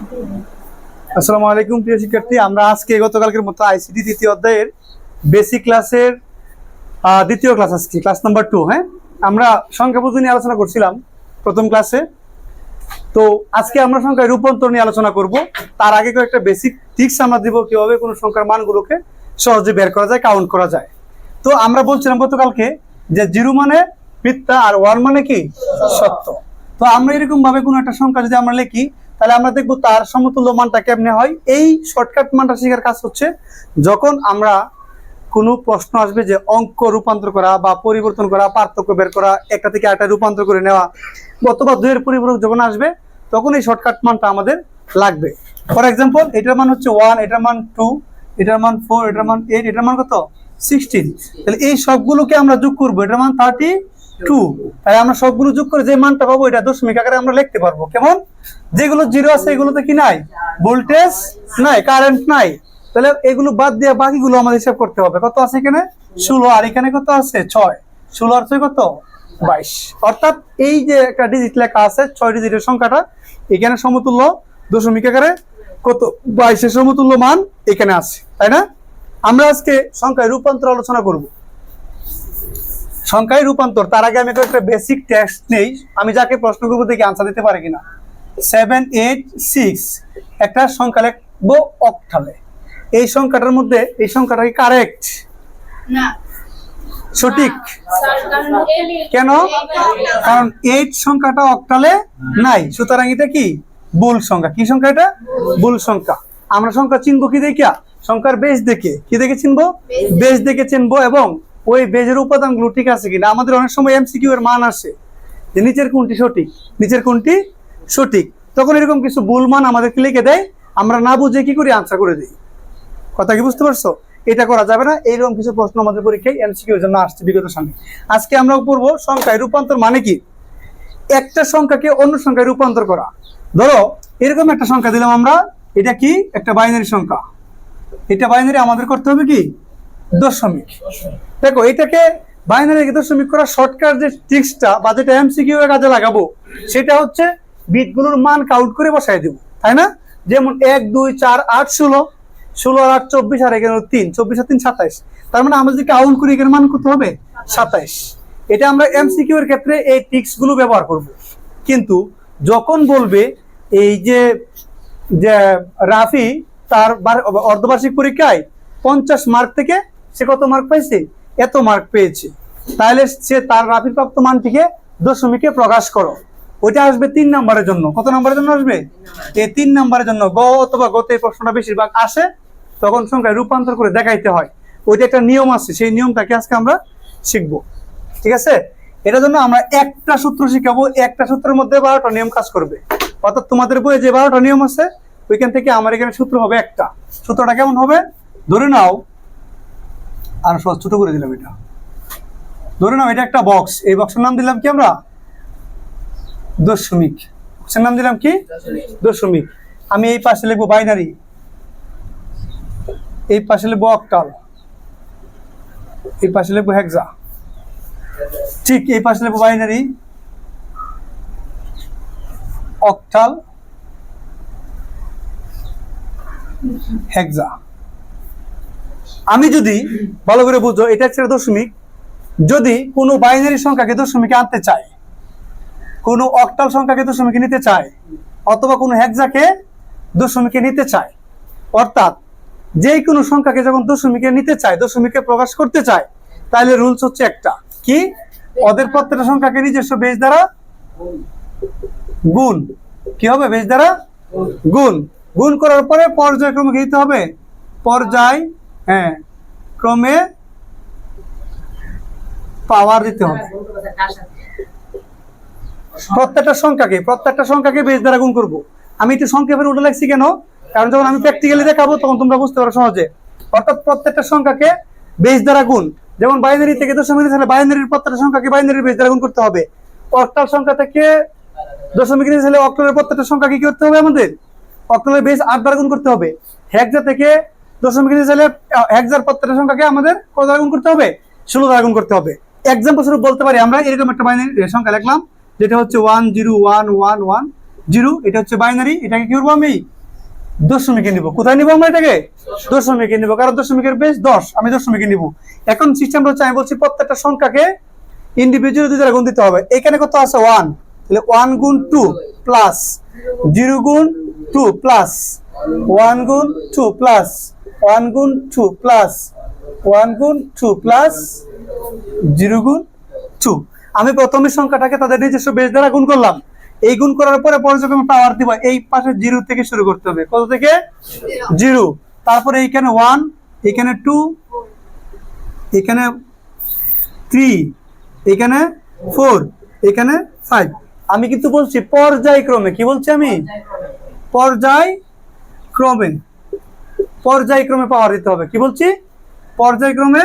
আসসালামু আলাইকুম প্রিয় শিক্ষার্থী, আমরা আজকে গতকালকের মতো আইসিটি দ্বিতীয় অধ্যায়ের বেসিক ক্লাসের দ্বিতীয় ক্লাস, আজকে ক্লাস নাম্বার 2। হ্যাঁ, আমরা সংখ্যা পদ্ধতি নিয়ে আলোচনা করছিলাম প্রথম ক্লাসে। তো আজকে আমরা সংখ্যায় রূপান্তর নিয়ে আলোচনা করব। তার আগে কয়েকটা বেসিক টিপস আমরা দিব কিভাবে কোনো সংখ্যার মানগুলোকে সহজে বের করা যায়, কাউন্ট করা যায়। তো আমরা বলছিলাম গতকালকে যে 0 মানে মিথ্যা আর 1 মানে কি সত্য। তো আমরা এরকম ভাবে কোনো একটা সংখ্যা যদি আমরা লিখি, তাহলে আমরা দেখবো তার সমতুল্য মানটা কেমনে হয়। এই শর্টকাট মানটা শেখার কাজ হচ্ছে যখন আমরা কোনো প্রশ্ন আসবে যে অঙ্ক রূপান্তর করা বা পরিবর্তন করা, পার্থক্য বের করা, একটা থেকে আরেকটা রূপান্তর করে নেওয়া, অথবা দুইয়ের পরিবর্তন যখন আসবে তখন এই শর্টকাট মানটা আমাদের লাগবে। ফর এক্সাম্পল, এটার মান হচ্ছে 1, এটার মান 2, এটার মান 4, এটার মান 8, এটার মান কত 16। তাহলে এই সবগুলোকে আমরা যোগ করবো, এটার মান 32। তাই আমরা সবগুলো যোগ করে যে মানটা পাবো এটা দশমিক আকারে আমরা লিখতে পারবো। কেমন? যেগুলো 0 আছে এগুলোতে কি নাই? ভোল্টেজ নাই, কারেন্ট নাই। তাহলে এগুলো বাদ দিয়ে বাকিগুলো আমাদের হিসাব করতে হবে। কত আছে এখানে? 16। আর এখানে কত আছে? 6। 16 আর 6 কত? 22। অর্থাৎ এই যে একটা ডিজিট লেখা আছে 6 ডিজিটের সংখ্যাটা এখানে সমতুল্য দশমিক আকারে কত 22 এর সমতুল্য মান এখানে আছে, তাই না? আমরা আজকে সংখ্যায় রূপান্তর আলোচনা করব। সংখ্যায় রূপান্তর, তার আগে আমি একটা বেসিক টেস্ট নেই। আমি যাকে প্রশ্ন করবো দেখি আনসার দিতে পারে কিনা। 7, 8, 6 একটা সংখ্যা লিখবো অক্টালে। এই সংখ্যাটার মধ্যে এই সংখ্যাটা কি কারেক্ট? না, সঠিক। কেন? কারণ 8 সংখ্যাটা অক্টালে নাই, সুতরাং এটা কি ভুল সংখ্যা। কি সংখ্যা? এটা ভুল সংখ্যা। আমরা সংখ্যা চিনবো কি দেখিয়া? সংখ্যার বেজ দেখে। কি দেখে চিনবো? বেজ দেখে চিনবো, এবং ওই বেজের উপাদানগুলো ঠিক আছে কিনা। আমাদের অনেক সময় এমসিকিউ এর মান আসে যে নিচের কোনটি সঠিক, নিচের কোনটি সঠিক। তখন এরকম কিছু ভুল মান আমাদেরকে লিখে দেয়, আমরা না বুঝে কি করি? আনসার করে দিই। কথা কি বুঝতে পারছো? এটা করা যাবে না। এইরকম কিছু প্রশ্ন আমাদের পরীক্ষায় এমসিকিউ এর জন্য আসছে বিগত সামনে। আজকে আমরা পড়বো সংখ্যায় রূপান্তর মানে কি। একটা সংখ্যাকে অন্য সংখ্যায় রূপান্তর করা। ধরো এরকম একটা সংখ্যা দিলাম আমরা, এটা কি একটা বাইনারি সংখ্যা। এটা বাইনারি আমাদের করতে হবে কি দশমিক। দেখো এটাকে বাইনারি দশমিক করা শর্টকাট যে ট্রিক্সটা বা যেটা এমসিকিউ এর কাজে লাগাবো সেটা হচ্ছে বিটগুলোর মান কাউন্ট করে বসাই দেবো, তাই না? যেমন 1, 2, 4, 8, 16, 16 আর 8 24, আর এখানে 3, 24 আর 3 27। তার মানে আমরা যদি কাউন্ট করি এখানে মান কত হবে? 27। এটা আমরা এমসিকিউ এর ক্ষেত্রে এই ট্রিক্স গুলো ব্যবহার করব। কিন্তু যখন বলবে এই যে রাফি তার অর্ধবার্ষিক পরীক্ষায় 50 মার্ক থেকে সে কত মার্ক পাইছে? এত মার্ক পেয়েছে, তাহলে সে তার রাফির প্রাপ্ত মানটিকে দশমিকে প্রকাশ করো। ওইটা আসবে 3 নম্বরের জন্য। কত নম্বরের জন্য আসবে? এই 3 নম্বরের জন্য। গ অথবা গতে প্রশ্নটা বেশিরভাগ আসে, তখন সংখ্যায় রূপান্তর করে দেখাইতে হয়। ওইটা একটা নিয়ম আছে, সেই নিয়মটাকে আজকে আমরা শিখবো। ঠিক আছে? এটার জন্য আমরা একটা সূত্র শিখাবো। একটা সূত্রের মধ্যে 12টা নিয়ম কাজ করবে। অর্থাৎ তোমাদের বইয়ে যে 12টা নিয়ম আছে ওইখান থেকে আমার এখানে সূত্র হবে একটা। সূত্রটা কেমন হবে? ধরে নাও, আর সহজ ছোট করে দিলাম, এটা ধরে নাও এটা একটা বক্স। এই বক্সের নাম দিলাম কি আমরা? দশমিক। বক্সের নাম দিলাম কি? দশমিক। আমি এই পাশে লিখবো বাইনারি, এই পাশে লিখবো অক্টাল, এই পাশে লিখবো হেক্সা। ঠিক এই পাশে লিখবো বাইনারি, অক্টাল, হেক্সা। আমি যদি ভালো করে বুঝো, এটা একটা দশমিক। যদি কোনো বাইনারি সংখ্যাকে দশমিকে আনতে চায়, কোনো অক্টাল সংখ্যাকে দশমিকে নিতে চায়, অথবা কোনো হেক্সাকে দশমিকে নিতে চায়, অর্থাৎ যে কোনো সংখ্যাকে যখন দশমিকে নিতে চায়, দশমিকে প্রকাশ করতে চায়, তাহলে রুলস হচ্ছে একটা কি, ওদের প্রত্যেকটা সংখ্যাকে নিজস্ব বেজ দ্বারা গুণ। কি হবে? বেজ দ্বারা গুণ। গুণ করার পরে পর্যায়ক্রমে দিতে হবে, পর্যায় ক্রমে পাওয়ার দিতে হবে। প্রত্যেকটা সংখ্যাকে বেজ দ্বারা গুণ করব। আমি একটু সংক্ষেপে উল্লেখ লিখছি কেন? কারণ যখন আমি প্র্যাকটিক্যালি দেখাবো তখন তোমরা বুঝতে পারো সহজে। অর্থাৎ প্রত্যেকটা সংখ্যাকে বেজ দ্বারা গুণ। যেমন বাইনারি থেকে দশমিক, তাহলে বাইনারির প্রত্যেকটা সংখ্যাকে বাইনারির বেজ দ্বারা গুণ করতে হবে। অক্টাল সংখ্যা থেকে দশমিক নিতে চাইলে অক্টালের প্রত্যেকটা সংখ্যাকে কি করতে হবে? আমাদের অক্টালের বেজ 8 দ্বারা গুণ করতে হবে। হেক্সা থেকে দশমিক নিতে চাইলে হেক্সার প্রত্যেকটা সংখ্যাকে আমাদের কত দ্বারা গুণ করতে হবে? 16 দ্বারা গুণ করতে হবে। এক্সাম্পল স্বরূপ বলতে পারি আমরা এরকম একটা বাইনারি সংখ্যা লিখলাম যেটা হচ্ছে 1 0 1 1 1 0। এটা হচ্ছে বাইনারি। এটাকে কি করবো? আমি দশমিকে নিব। কোথায় নিব আমরা এটাকে? দশমিকে নিব, কারণ দশমিকের বেস 10, আমি দশমিকে নিব। এখন সিস্টেমটা হচ্ছে, আমি বলছি প্রত্যেকটা সংখ্যাকে ইন্ডিভিজুয়ালি 2 দ্বারা গুণ দিতে হবে। এখানে কত আছে? 1, তাহলে 1 গুণ 2 প্লাস 0 গুণ 2 প্লাস 1 গুণ 2 প্লাস 1 গুণ 2 প্লাস 1 গুণ 2 প্লাস 0 গুণ 2। আমি প্রথমে সংখ্যাটাকে তাদের নিজস্ব বেস দ্বারা গুণ করলাম। এই গুণ করার পরে পর্যায়ক্রমে পাওয়ার দিব। এই পাশে 0 থেকে শুরু করতে হবে। কত থেকে? 0। তারপরে এইখানে 1, এখানে 2, এখানে 3, এখানে 4, এখানে 5। আমি কিন্তু বলছি পর্যায়ক্রমে। কি বলছি আমি? পর্যায়ক্রমে পাওয়ার দিতে হবে। কি বলছি? পর্যায়ক্রমে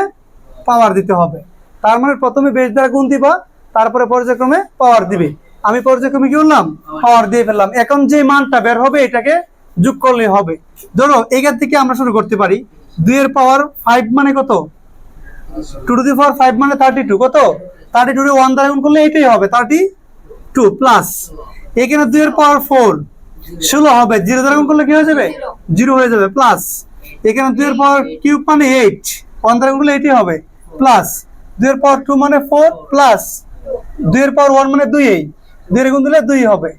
পাওয়ার দিতে হবে। তার মানে প্রথমে বেস দ্বারা গুণ দিবা, তারপরে পর্যায়ক্রমে পাওয়ার দিবে। আমি পর্যায়ক্রমে কি করলাম? পাওয়ার দিয়ে ফেললাম। এখন যে মানটা বের হবে এটাকে যোগ করলে হবে। ধরো এখান থেকে আমরা শুরু করতে পারি। 2 এর পাওয়ার 5 মানে কত? 2 টু দি পাওয়ার 5 মানে 32। কত? 32 রে 1 দ্বারা গুণ করলে এটাই হবে 32 প্লাস এখানে 2 এর পাওয়ার 4 16 হবে। 0 দ্বারা গুণ করলে কি হয়ে যাবে? 0 হয়ে যাবে। প্লাস এখানে 2 এর পাওয়ার কিউব মানে 8, 1 দ্বারা গুণ করলে এটাই হবে। প্লাস 2 এর পাওয়ার 2 মানে 4 প্লাস 2 এর পাওয়ার 1 মানে 2, 2 এর গুণ দিলে 2 হবে,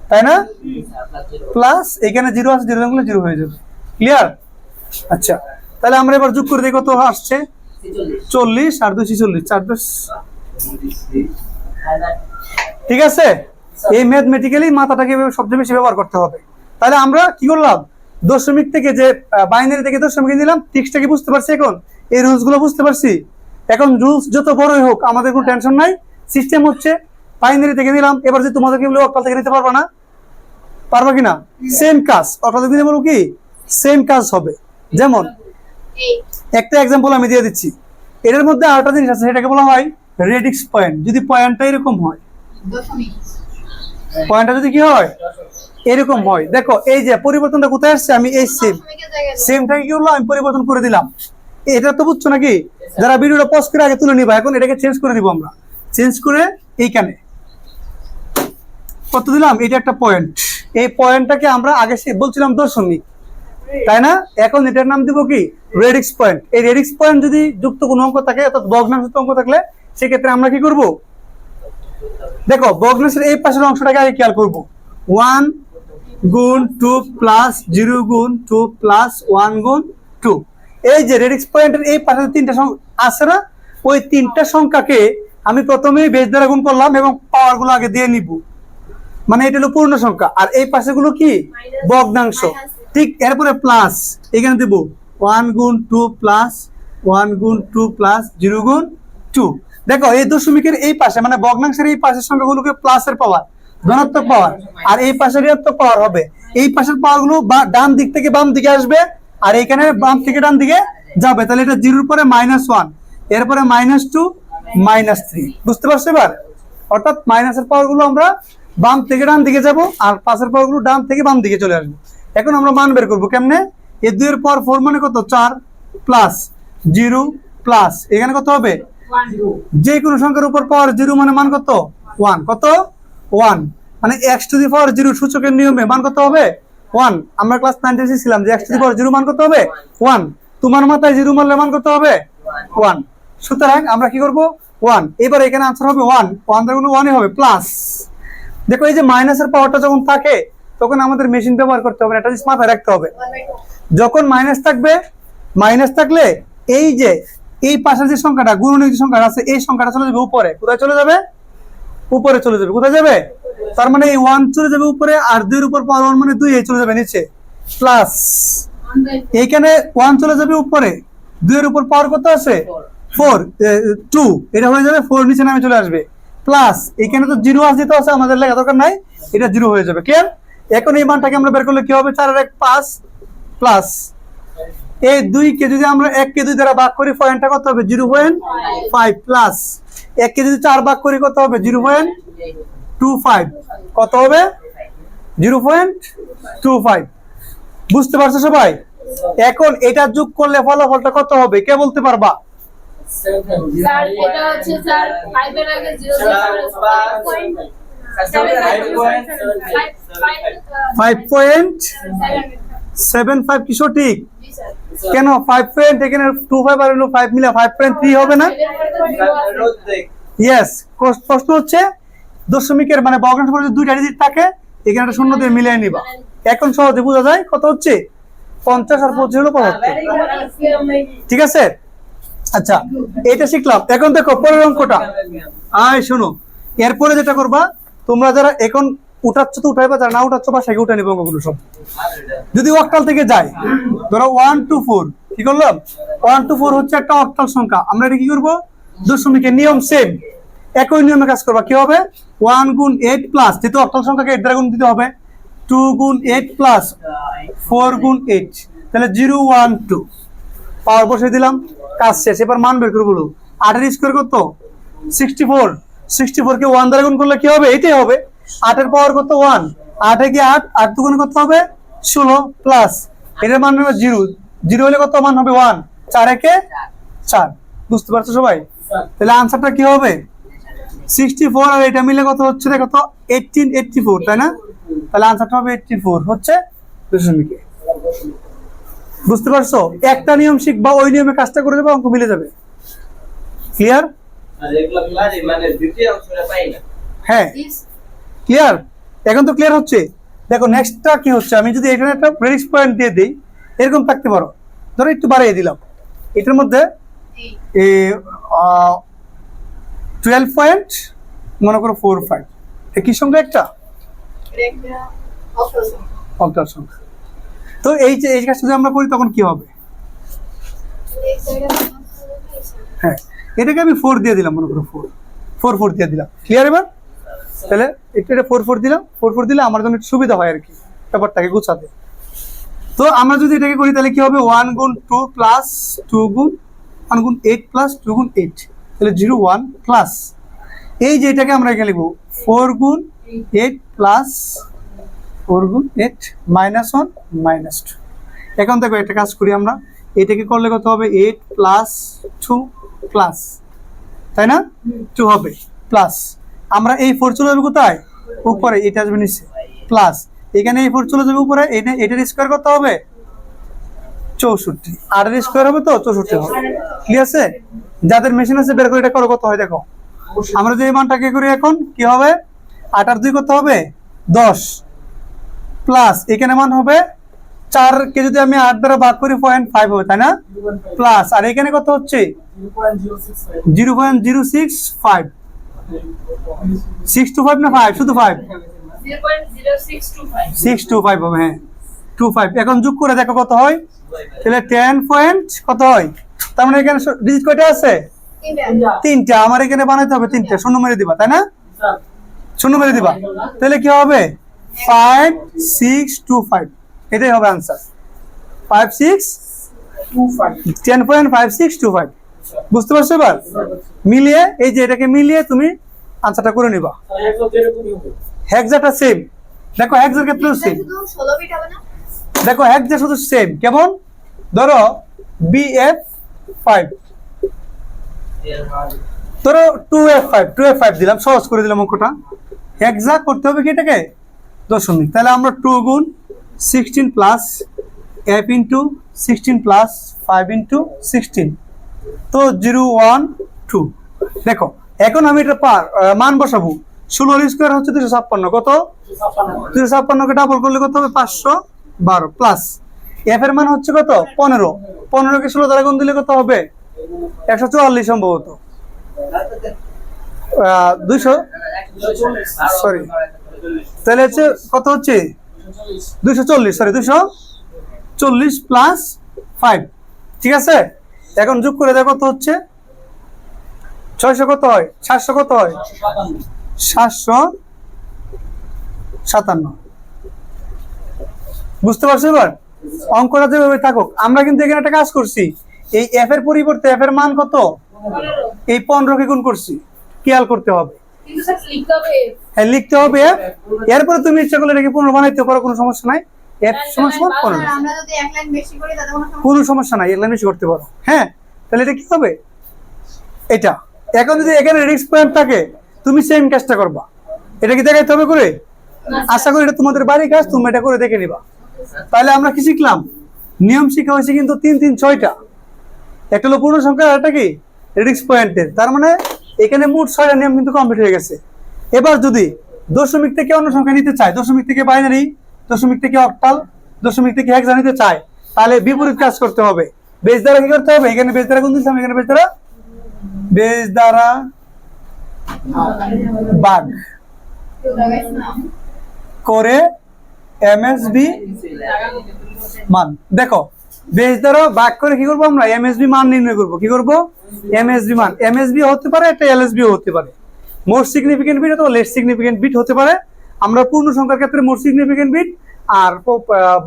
তাই না? প্লাস এখানে 0 আছে, 0 দ্বারা গুণ করলে 0 হয়ে যাবে। ক্লিয়ার? আচ্ছা, তাহলে আমরা এবার যোগ করে দিই। কত আসছে? 40 আর 2 46, 4 10। ঠিক আছে? এই ম্যাথমেটিক্যালি মাথাটাকে সবচেয়ে বেশি ব্যবহার করতে হবে। তাহলে আমরা কি করলাম? দশমিক থেকে যে বাইনারি থেকে দশমিকে নিলাম, ট্রিক্সটা কি বুঝতে পারছি? এখন এই রুলস গুলো বুঝতে পারছি। এখন রুলস যত বড়ই হোক আমাদের কোনো টেনশন নাই। সিস্টেম হচ্ছে বাইনারি থেকে নিলাম, এবার যে তোমাদেরকে বলে অক্টাল থেকে নিতে পারবা না, পারবা কিনা? সেম কাজ অক্টাল থেকে নিতে বলবো, কি সেম কাজ হবে। যেমন একটা এক্সাম্পল আমি দিয়ে দিচ্ছি। এটার মধ্যে আরেকটা জিনিস আছে, সেটাকে বলা হয় রেডিক্স পয়েন্ট। যদি পয়েন্টটা এরকম হয়, পয়েন্টটা যদি কি হয়? এরকম হয়। দেখো এই যে পরিবর্তনটা কোথায় আসছে? আমি এই সেমটাকে কি হলো? আমি পরিবর্তন করে দিলাম। এটা তো বুঝছো নাকি? যারা ভিডিওটা পজ করে আগে তুলে নিবা। এখন এটাকে চেঞ্জ করে দিব আমরা। চেঞ্জ করে এইখানে কত দিলাম? এটা একটা পয়েন্ট। এই পয়েন্টটাকে আমরা আগে বলছিলাম দশমিক, তাই না? এখন এটার নাম দিব কি? Radix point. এই রেডিক্স পয়েন্ট যদি যুক্ত কোনো অঙ্ক থাকে, অর্থাৎ ভগ্নাংশ অঙ্ক থাকলে, সেক্ষেত্রে আমরা কি করব? দেখো ভগ্নাংশের এই পাশের অংশটাকে আগে খেয়াল করব। 1 গুণ 2 প্লাস 0 গুণ 2 প্লাস 1 গুণ 2। এই যে রেডিক্স পয়েন্টের এই পাশে 3টা সংখ্যা আছে না? ওই 3টা সংখ্যাকে আমি প্রথমেই বেস দ্বারা গুণ করলাম এবং পাওয়ার গুলো আগে দিয়ে নিব। মানে এটা হলো পূর্ণ সংখ্যা, আর এই পাশে গুলো কি? ভগ্নাংশ। ঠিক এরপরে প্লাস এখানে দেব 1 গুণ 2 প্লাস 1 গুণ 2 প্লাস 0 গুণ 2। দেখো এই দশমিকের এই পাশে মানে ভগ্নাংশের এই পাশের সংখ্যাগুলোকে প্লাসের পাওয়ার, ধনাত্মক পাওয়ার, আর এই পাশের ঋণাত্মক পাওয়ার হবে। এই পাশের পাওয়ার গুলো ডান দিক থেকে বাম দিকে আসবে, আর এখানে বাম থেকে ডান দিকে যাবে। তাহলে এটা 0 এর পরে -1, এরপরে -2 -3। বুঝতে পারছো এবার? অর্থাৎ মাইনাসের পাওয়ার গুলো আমরা বাম থেকে ডান দিকে যাব, আর পাশের পাওয়ার গুলো ডান থেকে বাম দিকে চলে আসবে। এখন আমরা মান বের করবো কেমনে? এই 2 এর পাওয়ার 4 মানে কত? 4 প্লাস 0 প্লাস এখানে কত হবে? যে কোনো সংখ্যার উপর পাওয়ার 0 মানে মান কত? 1। কত? 1। মানে x টু দি পাওয়ার 0 সূচকের নিয়মে মান কত হবে? 1। আমরা ক্লাস 9 ছিলাম যে x টু দি পাওয়ার 0 মান কত হবে? 1। তোমার মাথায় 0 মানলে মান কত হবে? 1। সুতরাং আমরা কি করব? 1। এবার এখানে आंसर হবে 1। 1 দ্বারা গুণ 1 হবে প্লাস। দেখো এই যে মাইনাসের পাওয়ারটা যখন থাকে তখন আমাদের মেশিন ব্যবহার করতে হবে, এটা জিনিস মাথায় রাখতে হবে। যখন মাইনাস থাকবে, মাইনাস থাকলে এই যে এই পাশের যে সংখ্যাটা গুণনীয় যে সংখ্যাটা আছে, এই সংখ্যাটা চলে যাবে উপরে। কোথায় চলে যাবে? উপরে চলে যাবে। কোথায় যাবে? তার মানে এই 1 চলে যাবে উপরে, আর 2 এর উপর পাওয়ার 1 মানে 2 এই চলে যাবে নিচে। প্লাস এইখানে 1 চলে যাবে উপরে, 2 এর উপর পাওয়ার কত আছে? 4 2, এটা হয়ে যাবে 4 নিচে নামে চলে আসবে। প্লাস এখানে তো 0 আছে, তো আছে আমাদের লেখা দরকার নাই, এটা 0 হয়ে যাবে। ক্লিয়ার? এখন এই মানটাকে আমরা বের করলে কি হবে? 4 আর 1 5 প্লাস এই 2 কে যদি আমরা 1 কে 2 দ্বারা ভাগ করি, পয়েন্টটা কত হবে? 0.5 প্লাস 1 কে যদি 4 ভাগ করি কত হবে? 0.25। কত হবে? 0.25। বুঝতে পারছো সবাই? এখন এটা যোগ করলে ফলাফলটা কত হবে? কে বলতে পারবা? স্যার এটা হচ্ছে স্যার 5 এর আগে 0 5.7 7.5 কি সঠিক? জি স্যার কেন 5 পয়েন্ট এখানে 2.5 আর হলো 5 মিলে 5.3 হবে না? ইয়েস, প্রশ্ন হচ্ছে দশমিকের মানে ভগ্নাংশ পরে যদি দুইটা ডিজিট থাকে এখানে একটা শূন্য দিয়ে মিলিয়ে নিবা। এখন সহজে বোঝা যায় কত হচ্ছে 50 আর 25 হলো 75। ঠিক আছে, আচ্ছা এটা শিখলাম। এখন দেখো পরের অঙ্কটা, শোনো, এরপরে যেটা করবা তোমরা যারা এখন উঠাচ্ছ তো উঠাইবা, যারা না উঠাচ্ছ বা সেকে উঠে নিবে অঙ্কগুলো সব। যদি অক্টাল থেকে যায়, ধরো 1 to 4, কি করলাম 1 to 4 হচ্ছে একটা অক্টাল সংখ্যা, আমরা এটা কি করবো দশমিকের নিয়ম সেম, একই নিয়মে কাজ করবা। কি হবে 1 গুণ 8 প্লাস, যেহেতু অক্টাল সংখ্যাকে 8 দ্বারা গুণ দিতে হবে, 2 গুণ 8 প্লাস 4 গুণ 8, তাহলে 0 1 2 পাওয়ার বসে দিলাম, কাজ শেষ। এবার মান বের করে বলো 8 এর স্কয়ার কত 64, 64 কে 1 দ্বারা গুণ করলে কি হবে এটাই হবে। 8 এর পাওয়ার কত 1, 8 এ কি 8, 8 দুগুণ কত হবে 16 প্লাস এটার মান হবে 0, 0 হলে কত মান হবে 1, 4 একে 4। বুঝতে পারছো সবাই? তাহলে আনসারটা কি হবে 64 আর এটা মিলে কত হচ্ছে দেখো তো 1884, তাই না? তাহলে আনসারটা হবে 84 হচ্ছে দশমিকে। বুঝতে পারছো? একটা নিয়ম শিখবা, ওই নিয়মে কাজটা করে দেবে, অঙ্ক মিলে যাবে। ক্লিয়ার? হ্যাঁ ক্লিয়ার, এখন তো ক্লিয়ার হচ্ছে। দেখো নেক্সটটা কি হচ্ছে, আমি যদি এখানে একটা প্রেডিক্স পয়েন্ট দিয়ে দিই, এরকম থাকতে পারো, ধরো একটু বাড়িয়ে দিলাম, এটার মধ্যে 12 পয়েন্ট মনে করো 45, একই সংখ্যা একটা অক্টাল সংখ্যা। তো এই যে এই কাজটা যদি আমরা করি তখন কি হবে? হ্যাঁ, এটাকে আমি 4 দিয়ে দিলাম, মনে করো 4 দিয়ে দিলাম। ক্লিয়ার? এবার তাহলে এটা 4 দিলাম, 4 দিলে আমার জন্য একটু সুবিধা হয় আর কি ব্যাপারটাকে গুছাতে। তো আমরা যদি এটাকে করি তাহলে কি হবে 1 গুণ 2 প্লাস 2 গুণ 1 গুণ 8 প্লাস 2 গুণ 8, তাহলে 0 1 প্লাস এই যে এটাকে আমরা এখানে লিখবো 4 গুণ 8 প্লাস 4 গুণ 8 মাইনাস 1 মাইনাস 2। এখন দেখো একটা কাজ করি আমরা, এটাকে করলে কত হবে 8 প্লাস 2 প্লাস, তাই না 2 হবে প্লাস, আমরা এই 4 চলে যাবে কোথায় উপরে, এটা আসবে নিচে প্লাস, এখানে এই 4 চলে যাবে উপরে, এটার স্কয়ার কত হবে 64, আর এর স্কয়ার হবে তো 64 হবে। ঠিক আছে, যাদের মেশিন আছে বের করে এটা করো কত হয় দেখো। আমরা যে এই মানটাকে করি এখন কি হবে 8 আর 2 কত হবে 10 প্লাস এখানে মান হবে 4 কে যদি আমি 8 দ্বারা ভাগ করি 0.5 হবে, তাই না প্লাস, আর এখানে কত হচ্ছে 0.065, 6 to 5 না 5 শুধু 5 625 হবে, হ্যাঁ 25। এখন যোগ করে দেখো কত হয়, তাহলে 10 পয়েন্ট কত হয়, তার মানে এখানে ডিজিট কয়টা আছে 3টা, আমার এখানে বানাইতে হবে 3টা, শূন্য মেরে দিবা, তাই না শূন্য মেরে দিবা, তাহলে কি হবে 5625, এটাই হবে आंसर 10.5625। বুঝতে পারছো? এবার মিলিয়ে এই যে এটাকে মিলিয়ে তুমি আনসারটা করে নিবা। হেক্সাটা সেম, দেখো হেক্সার ক্ষেত্রেও সেম, দেখো হেক্সা শুধু সেম, কেমন ধরো BF5, ধরো 2F5 দিলাম, সহজ করে দিলাম অঙ্কটা। হেক্সা করতে হবে কি এটাকে দশমিক, তাহলে আমরা 2 গুণ 16 plus F into 16 plus 5 into 16, তো 0 1 2। দেখো এখন আমি এটা মান বসাবো, 16 স্কয়ার হচ্ছে 256, কত 256 কে ডাবল করলে কত হবে 512 প্লাস F এর মান হচ্ছে কত 15, 15 কে 16 দ্বারা গুণ দিলে কত হবে 144 সম্ভবত, 200 সরি, তাহলে হচ্ছে কত হচ্ছে 240, সরি 240 প্লাস 5। ঠিক আছে, এখন যোগ করে দেখো কত হচ্ছে 600 কত হয় 700 কত হয় 757। বুঝতে পারছো? এবার অঙ্কটা যেভাবে থাকুক, আমরা কিন্তু এখানে একটা কাজ করছি, এই F এর পরিবর্তে F এর মান কত এই 15 কে গুণ করছি, খেয়াল করতে হবে, হ্যাঁ লিখতে হবে F, এরপরে তুমি ইচ্ছা করলে এটাকে 15 বানাইতে পারো, কোনো সমস্যা নাই, F সমান 15, আমরা যদি এক লাইন বেশি করি তাতে কোনো সমস্যা নাই, এক লাইন বেশি করতে পারো। হ্যাঁ, তাহলে এটা কি হবে এটা। এখন যদি এখানে রিস্ক পয়েন্ট থাকে তুমি সেম কাজটা করবা, এটা কি দেখাইতে হবে করে, আশা করি এটা তোমাদের বাড়ির কাজ, তুমি এটা করে দেখে নিবা। তাহলে আমরা কি শিখলাম? নিয়ম শিখা হয়েছে কিন্তু 3 3 6টা। একটা হলো পূর্ণ সংখ্যা, একটা কি রেডিক্স পয়েন্টের। তার মানে এখানে মোট 6টা নিয়ম কিন্তু কমপ্লিট হয়ে গেছে। এবার যদি দশমিক থেকে অন্য সংখ্যা নিতে চায়, দশমিক থেকে বাইনারি, দশমিক থেকে অক্টাল, দশমিক থেকে হেক্সা নিতে চায়, তাহলে বিপরীত কাজ করতে হবে। বেস দ্বারা কি করতে হবে? এখানে বেস দ্বারা গুণ দিলাম, এখানে বেস দ্বারা ভাগ করে এমএসবি মান। দেখো বেস দ্বারা ভাগ করে কি করবো আমরা? এমএসবি মান নির্ণয় করব। কি করব? এমএসবি মান। এমএসবি হতে পারে, একটা এলএসবি হতে পারে। মোর সিগনিফিকেন্ট বিট অথবা লেস সিগনিফিকেন্ট বিট হতে পারে। আমরা পূর্ণ সংখ্যার ক্ষেত্রে মোর সিগনিফিকেন্ট বিট, আর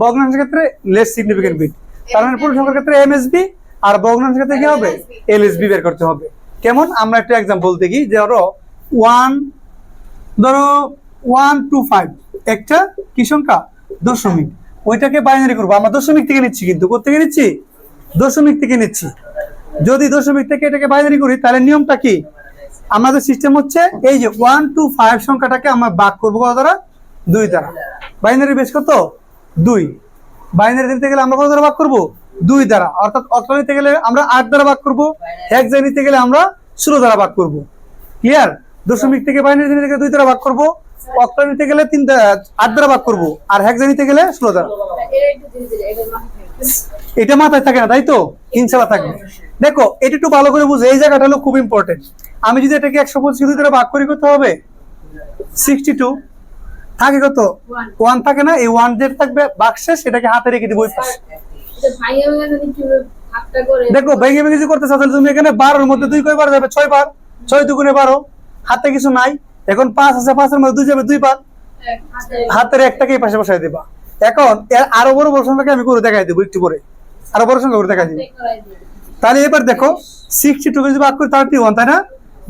ভগ্নাংশের ক্ষেত্রে লেস সিগনিফিকেন্ট বিট। তার মানে পূর্ণ সংখ্যার ক্ষেত্রে এমএসবি আর ভগ্নাংশের ক্ষেত্রে কি হবে? এলএসবি বের করতে হবে। কেমন? আমরা একটা एग्जांपल দেখি। ধরো 1 2 5 একটা কি সংখ্যা? দশমিক। ওইটাকে বাইনারি করব। আমরা দশমিক থেকে নিচ্ছি, কিন্তু কোথা থেকে নিচ্ছি? দশমিক থেকে নিচ্ছি। যদি দশমিক থেকে এটাকে বাইনারি করি তাহলে নিয়মটা কি? আমাদের সিস্টেম হচ্ছে এই যে 1 2 5 সংখ্যাটাকে আমরা ভাগ করব কত দ্বারা? 2 দ্বারা। বাইনারি বেস কত? 2। বাইনারি নিতে গেলে আমরা কত দ্বারা ভাগ করব? 2 দ্বারা। অর্থাৎ অক্টাল নিতে গেলে আমরা 8 দ্বারা ভাগ করব, হেক্সা নিতে গেলে আমরা 16 দ্বারা ভাগ করব। ক্লিয়ার? দশমিক থেকে বাইনারি নিতে গেলে 2 দ্বারা ভাগ করব, অক্টাল নিতে গেলে 8 দ্বারা ভাগ করব, আর হেক্সা নিতে গেলে 16 দ্বারা। এটা মাথায় থাকে না, তাই তো? ইনশাআল্লাহ থাকবে। দেখো এটা একটু ভালো করে বুঝো, এই জায়গাটা হলো খুব ইম্পর্টেন্ট। আমি যদি এটাকে 125 দ্বারা ভাগ করি কত হবে? 62। থাকে কত? 1 থাকে না? এই 1 যেটা থাকবে ভাগশেষ, সেটাকে হাতে রেখে দিব ওই পাশে। দেখো ভেঙে ভেঙে কিছু করতে চাও তাহলে তুমি এখানে 12 এর মধ্যে 2 কয়বার যাবে? 6 বার। 6 দুগুণে 12। হাতে কিছু নাই, এখন 5 আছে, 5 এর মধ্যে 2 যাবে 2 বার। হাতের একটাকে এই পাশে বসাই দিবা। এখন এর আরো বড় বড় সংখ্যাকে আমি করে দেখাই দেবো একটু পরে, আরো বড় সংখ্যা করে দেখাই দিব। তাহলে এবার দেখো 62 কে যদি ভাগ করি 31, তাই না?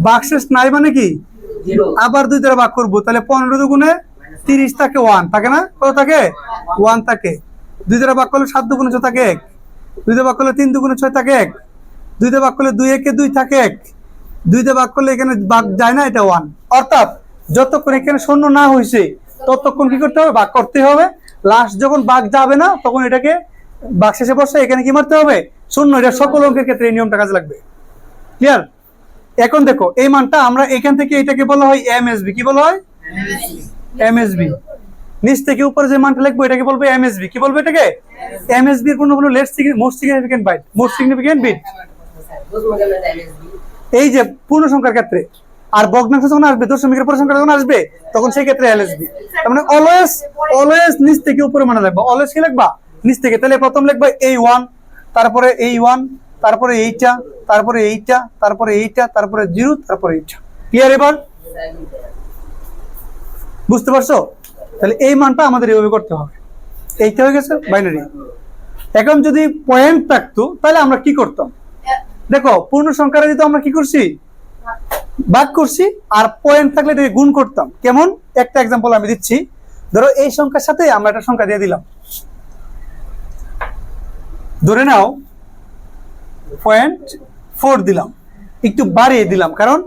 ভাগশেষ নাই মানে কি? আবার 2 দ্বারা ভাগ করব, তাহলে 15 দুগুণে 30 থাকে 1, থাকে না? কত থাকে? 1 থাকে। 2 দ্বারা ভাগ করলে 7 দুগুণে 6 থাকে 1। 2 দ্বারা ভাগ করলে 3 দুগুণে 6 থাকে 1। 2 দ্বারা ভাগ করলে 2 একে 2 থাকে 1। 2 দ্বারা ভাগ করলে এখানে ভাগ যায় না, এটা 1। অর্থাৎ যতক্ষণ এখানে শূন্য না হইছে ততক্ষণ কি করতে হবে? ভাগ করতে হবে। লাস্ট যখন ভাগ যাবে না তখন এটাকে ভাগশেষে বসে এখানে কি মারতে হবে? শূন্য। এটা সকল অঙ্কের ক্ষেত্রে এই নিয়মটা কাজে লাগবে। ক্লিয়ার? এখন দেখো এই মানটা আমরা এখান থেকে এটাকে বলা হয় এমএসবি। কি বলা হয়? এমএসবি। নিচ থেকে উপরে যে মানটা লিখবো এটাকে বলবো এমএসবি। কি বলবো এটাকে? এমএসবি এর পূর্ণ হলো most significant byte, most significant bit. এই যে পূর্ণ সংখ্যার ক্ষেত্রে। আর ভগ্নাংশ যখন আসবে, দশমিকের পরে সংখ্যা যখন আসবে, তখন সেই ক্ষেত্রে এলএসবি। তার মানে অলওয়েজ নিচ থেকে উপরে মানে লিখবা। অলওয়েজ কি লিখবা? নিচ থেকে। তাহলে প্রথম লিখবা এই 1, তারপরে এই 1, তারপরে এইটা, তারপরে এইটা, তারপরে এইটা, তারপরে 0, তারপরে এইটা। ক্লিয়ার? এবার বুঝতে পারছো? তাহলে এই মানটা আমাদের এইভাবে করতে হবে। এইটা হয়ে গেছে বাইনারি। এখন যদি পয়েন্ট থাকতো তাহলে আমরা কি করতাম? দেখো পূর্ণ সংখ্যাটা যদি আমরা কি করছি? ভাগ করছি, আর পয়েন্ট থাকলে এটাকে গুণ করতাম। কেমন? একটা एग्जांपल আমি দিচ্ছি। ধরো এই সংখ্যার সাথে আমরা একটা সংখ্যা দিয়ে দিলাম। ধরে নাও 0.4 দিলাম, একটু বাড়িয়ে দিলাম, কারণ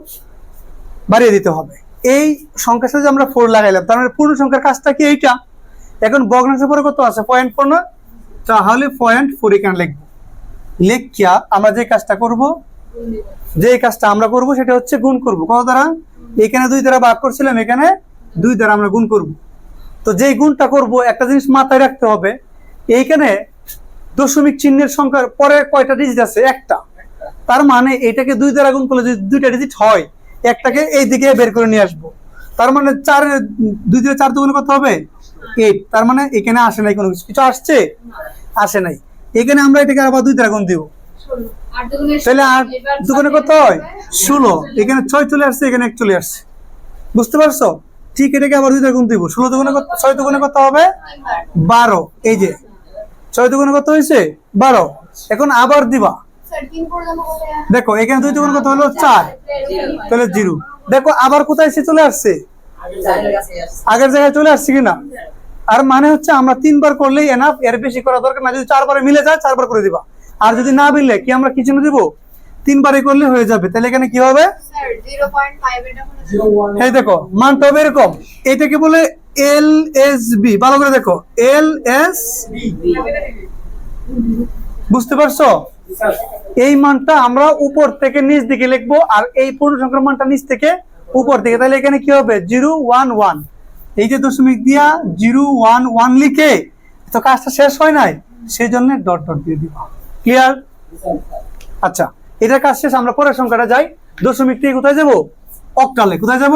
বাড়িয়ে দিতে হবে। এই সংখ্যার সাথে আমরা 4 লাগাইলাম, তার মানে পূর্ণ সংখ্যার কাজটা কি এইটা। এখন ভগ্নাংশের পরে কত আছে? 0.4 না? তাহলে 0.4 এখানে লিখবো। লিখিয়া আমরা যে কাজটা করব, সেটা হচ্ছে গুণ করব। কত দ্বারা? এখানে 2 দ্বারা ভাগ করছিলাম, এখানে 2 দ্বারা আমরা গুণ করব। তো যেই গুণটা করব একটা জিনিস মাথায় রাখতে হবে, এইখানে দশমিক চিহ্নের সংখ্যার পরে কয়টা ডিজিট আছে? একটা। তার মানে এটাকে 2 দ্বারা গুণ করলে যদি 2টা ডিজিট হয়, একটাকে এই দিকে বের করে নিয়ে আসবো। তার মানে 2 দিয়ে 4 দুগুণে কত হবে? 8। তার মানে এখানে আসে নাই কোনো কিছু। আসছে? আসে নাই। এখানে আমরা এটাকে আবার 2 দ্বারা গুণ দিব। তাহলে 8 দুগুণে কত হয়? 16। এখানে 6 চলে আসছে, এখানে 1 চলে আসছে। বুঝতে পারছো? ঠিক এটাকে আবার 2 দ্বারা গুণ দিব। 16 দুগুণে কত? 6 দুগুণে কত হবে? 12। এই যে 6 দুগুণে কত হয়েছে? 12। এখন আবার দিবা। দেখো এখানে 2 দুগুণে কত হলো? 4। তাহলে 0। দেখো আবার কোথায় এসে চলে আসছে? আগের জায়গায় চলে আসছে কিনা? আর মানে হচ্ছে আমরা 3 বার করলেই এনাফ, এর বেশি করা দরকার না। যদি 4 বারে মিলে যায় 4 বার করে দিবা। আর যদি না মিললে কি আমরা কি চিহ্ন দিব? 3 বারে করলে হয়ে যাবে। তাহলে এখানে কি হবে? 0.5 এটা এই দেখো মানটা হবে এরকম। এটাকে বলে LSB, ভালো করে দেখো, LS, বুঝতে পারছো? এই মানটা আমরা উপর থেকে নিচ দিকে লিখবো, আর এই পূর্ণ সংখ্যার মানটা নিচ থেকে উপর দিকে। তাহলে এখানে কি হবে? 011। এই যে দশমিক দিয়া 011 লিখে তো কাজটা শেষ হয় নাই, সেই জন্য ডট ডট দিয়ে দিব। ক্লিয়ার? আচ্ছা, এটার কাজ শেষ। আমরা পরের সংখ্যাটা যাই। দশমিক থেকে কোথায় যাব? অক্টালে। কোথায় যাব?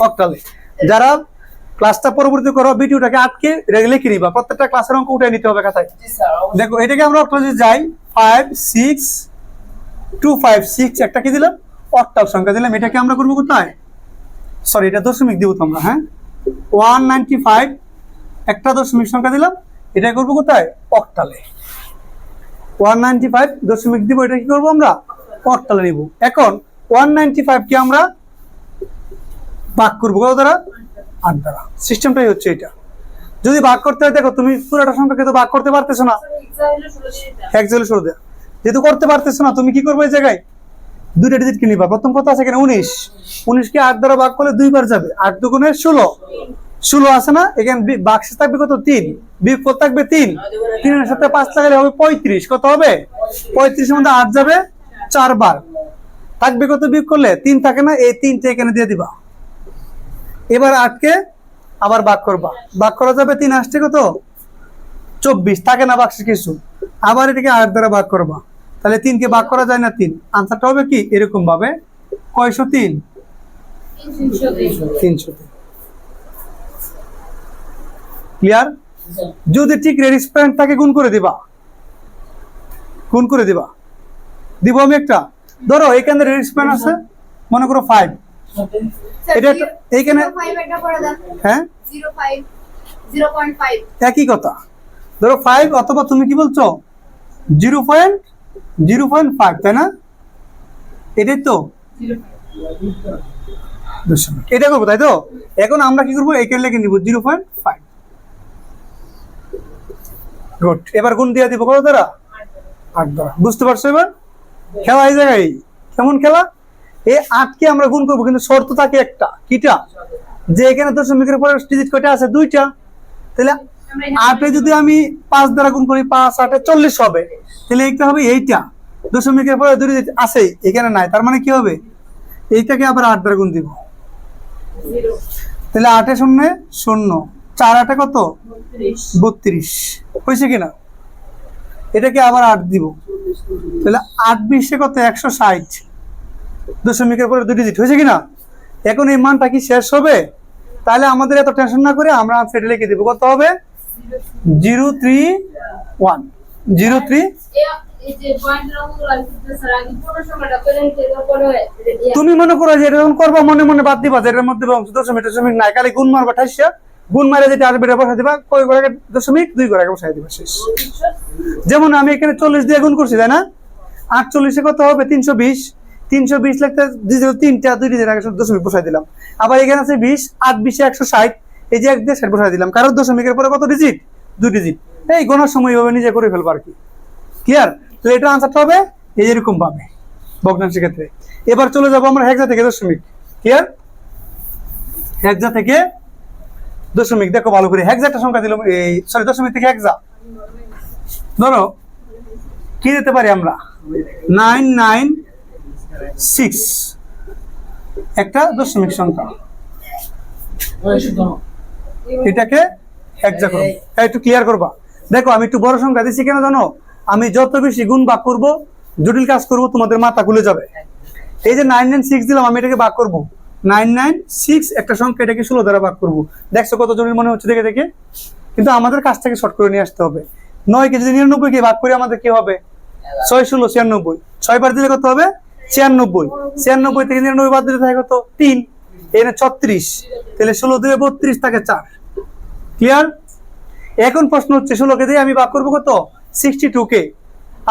অক্টালে। যারা ক্লাসটা পরবর্তী করো, ভিডিওটাকে আটকে লিখে নিবা, প্রত্যেকটা ক্লাসের অঙ্ক উঠে নিতে হবে খাতায়। দেখো, এটাকে আমরা অক্টালে যাই, 5 6 2 5 6 একটা কি দিলাম? অক্টাল সংখ্যা দিলাম। এটাকে আমরা করবো কোথায়? সরি, এটা দশমিক দিব তো আমরা। হ্যাঁ, 195 একটা দশমিক সংখ্যা দিলাম, এটা করবো কোথায়? অক্টালে। 195 দশমিক দিব, এটা কি করবো আমরা? অক্টালে নিব। এখন 195 কে আমরা ভাগ করবো কত দ্বারা? 8 দ্বারা। সিস্টেমটাই হচ্ছে এটা। যদি ভাগ করতে হয়, দেখো তুমি পুরোটা সংখ্যাকে তো ভাগ করতে পারতেছো না, হেক্সাডেসিমাল 16 দেয়া। যেহেতু করতে পারতেছো না, তুমি কি করবে? এই জায়গায় দুইটা ডিজিট কি নিবা? প্রথম কথা আছে এখানে 19, 19 কে 8 দ্বারা ভাগ করলে 2 বার যাবে। 8 দুগুণে 16, 16 আছে না? এখানে বাক্সে থাকবে কত? 3, বিয়োগ থাকবে 3, 3 এর সাথে 5 লাগালে হবে 35। কত হবে? 35 এর মধ্যে 8 যাবে 4 বার, থাকবে কত? বিয়োগ করলে 3 থাকে না, এই 3টা এখানে দিয়ে দিবা। এবার 8 কে আবার ভাগ করবা, ভাগ করা যাবে 3 আসছে কত? 24, থাকে না বাক্সে কিছু। আবার এটাকে 8 দ্বারা ভাগ করবা, তাহলে 3 কে ভাগ করা যায় না 3। আনসারটা হবে কি এরকম ভাবে, কয়শো? 3, 303। ক্লিয়ার? যদি ঠিক রেসপন্স থাকে গুণ করে দিবা, গুণ করে দিবা। দিব আমি একটা, ধরো এখানে রেসপন্স আছে মনে করো 5, এটা এইখানে হ্যাঁ 0.5 একই কথা। ধরো 5 অথবা তুমি কি বলছো 0.05, তাই না? এটাই তো এটা করবো, তাই তো? এখন আমরা কি করবো? এখানে লিখে নিব 0.5। গুড। এবার গুণ দিয়ে দিব কত দ্বারা? 8 দ্বারা। বুঝতে পারছো? এবার খেলা এই জায়গায় কেমন খেলা? এই 8 কে আমরা গুণ করবো, কিন্তু শর্ত থাকে একটা, কিটা? যে এখানে দশমিকের পরে ডিজিট কয়টা আছে? 2টা। তাহলে 8 এ যদি আমি 5 দ্বারা গুণ করি, 5 8 এ 40 হবে। তাহলে এইটা হবে এইটা, দশমিকের পরে 2 ডিজিট আছে, এখানে নাই। তার মানে কি হবে? এইটাকে আবার 8 দ্বারা গুণ দিব। তাহলে 8 এ 0 0, 4 8 এ কত? 32 হয়েছে কিনা? এটাকে আবার 8 দিব, তাহলে 8 20 এ কত? 160, দশমিকের পরে 2 ডিজিট হয়েছে কিনা? এখন এই মানটা কি শেষ হবে? তাহলে আমাদের এত টেনশন না করে আমরা আনসার লিখে দিব। কত হবে? 031, 03। তুমি মনে করো যে এরকম করবো, মনে মনে বাদ দিবা, যে এর মধ্যে দশমিক দশমিক নাই, খালি গুণ মারবা, ঠাইসা গুণ মারে যেটা আসবে এটা বসাই দিবা, কয় ঘর আগে দশমিক 2 ঘর আগে বসাই দিবা, শেষ। যেমন আমি এখানে 40 দিয়ে গুণ করছি, তাই না? 48 এ কত হবে? 320, 320 লিখতে 3টা 2 ডিজিট আগে দশমিক বসাই দিলাম। আবার এখানে আছে 20, 8 20 এ 160, এই যে 1 দিয়ে 60 বসাই দিলাম, কারণ দশমিকের পরে কত ডিজিট? 2 ডিজিট। এই গোনার সময় হবে নিজে করে ফেলবো আর কি। ক্লিয়ার? তাহলে এটা আনসারটা হবে এই এরকম ভাবে ভগ্নাংশের ক্ষেত্রে। এবার চলে যাবো আমরা হেক্সা থেকে দশমিক। ক্লিয়ার? হেক্সা থেকে দশমিক। দেখো ভালো করে, হেক্সাটা সংখ্যা দিলাম, এই সরি দশমিক থেকে হেক্সা। ধরো কি দিতে পারি আমরা? 996 একটা দশমিক সংখ্যা, এটাকে হেক্সা করব। একটু ক্লিয়ার করবা। দেখো আমি একটু বড় সংখ্যা দিচ্ছি কেন জানো? আমি যত বেশি গুণ ভাগ করবো, জটিল কাজ করব, তোমাদের মাথা খুলে যাবে। এই যে 996 দিলাম, আমি এটাকে ভাগ করব 996 একটা সংখ্যা, এটাকে 16 দ্বারা ভাগ করব। দেখছো কত জটিল মনে হচ্ছে দেখে দেখে? কিন্তু আমাদের কাছ থেকে শর্ট করে নিয়ে আসতে হবে। 9 কে যদি 99 কে ভাগ করি, আমাদের কি হবে? 6 16 96, 6 বার দিলে কত হবে? 96, 96 থেকে 99 বাদ দিলে থাকে কত? 3, এখানে 36, তাহলে 16 2 32 থাকে 4। ক্লিয়ার? এখন প্রশ্ন হচ্ছে 16 কে দিয়ে আমি ভাগ করবো কত? 62 কে।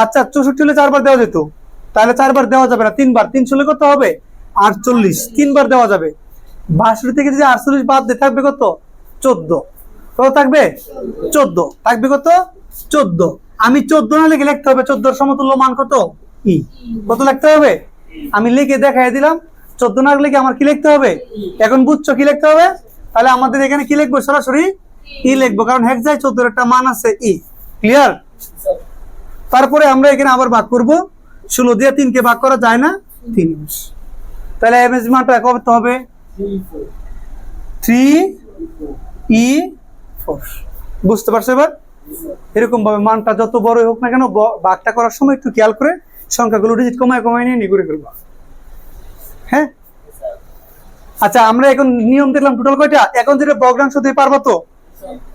আচ্ছা 64 হলে 4 বার দেওয়া যেত, তাহলে 4 বার দেওয়া যাবে না, 3 বার। 3 16 কত হবে? 48, 3 বার দেওয়া যাবে। 62 থেকে যদি 48 বাদ দিয়ে থাকবে কত? 14। কত থাকবে? 14 থাকবে। কত? 14। আমি 14 না লিখে লিখতে হবে 14 এর সমতুল্য মান কত? ই। কত লিখতে হবে? আমি লিখে দেখাই দিলাম। 14 না লিখে আমার কি লিখতে হবে? এখন বুঝছো কি লিখতে হবে? তাহলে আমাদের এখানে কি লিখবো? সরাসরি ই লিখবো, কারণ হেক্সায় 14 একটা মান আছে ই। ক্লিয়ার? তারপরে আমরা এখানে আবার ভাগ করব, 16 দিয়ে 3 কে ভাগ করা যায় না, 3 তাহলে এমএস মানটা কত হবে? 3E4। বুঝতে পারছো এবার? এরকম ভাবে মানটা যত বড় হোক না কেন, ভাগটা করার সময় একটু খেয়াল করে সংখ্যাগুলো ডিজিট কমায় কমায় নিয়ে করে ফেলবা। হ্যাঁ, আচ্ছা আমরা এখন নিয়ম দেখলাম টোটাল কয়টা। এখন যেটা ভগ্নাংশ দিয়ে পারবা তো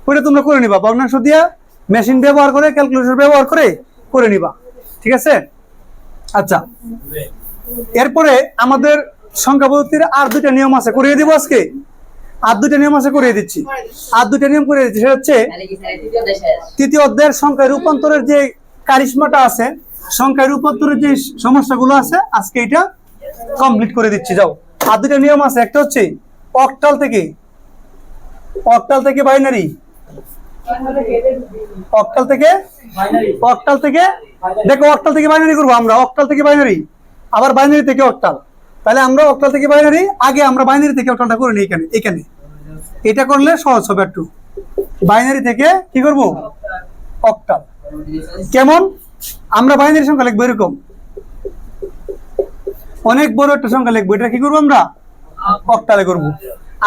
ওইটা তোমরা করে নিবা, ভগ্নাংশ দিয়া মেশিন ব্যবহার করে, ক্যালকুলেটর ব্যবহার করে নিবা। ঠিক আছে? আচ্ছা, এরপরে আমাদের সংখ্যা পদ্ধতির আর দুইটা নিয়ম আছে, করিয়ে দিব আজকে। আর দুইটা নিয়ম আছে, করিয়ে দিচ্ছি। আর দুইটা নিয়ম করিয়ে দিচ্ছি, সেটা হচ্ছে তৃতীয় অধ্যায়ের সংখ্যা রূপান্তরের যে কারিশমাটা আছে, সংখ্যা রূপান্তরের যে সমস্যাগুলো আছে, আজকে এটা কমপ্লিট করে দিচ্ছি। যাও, আর দুইটা নিয়ম আছে, একটা হচ্ছে অক্টাল থেকে বাইনারি, অক্টাল থেকে দেখো, অক্টাল থেকে বাইনারি করবো আমরা, অক্টাল থেকে বাইনারি, আবার বাইনারি থেকে অক্টাল। তাহলে আমরা অক্টাল থেকে বাইনারি, আগে আমরা বাইনারি থেকে অক্টালটা করে নিই। এখানে এটা করলে সহজ হবে একটু। বাইনারি থেকে কি করব? অক্টাল। কেমন? আমরা বাইনারি সংখ্যা লিখবো এরকম, অনেক বড় একটা সংখ্যা লিখবো, এটা কি করবো আমরা? অক্টালে করব।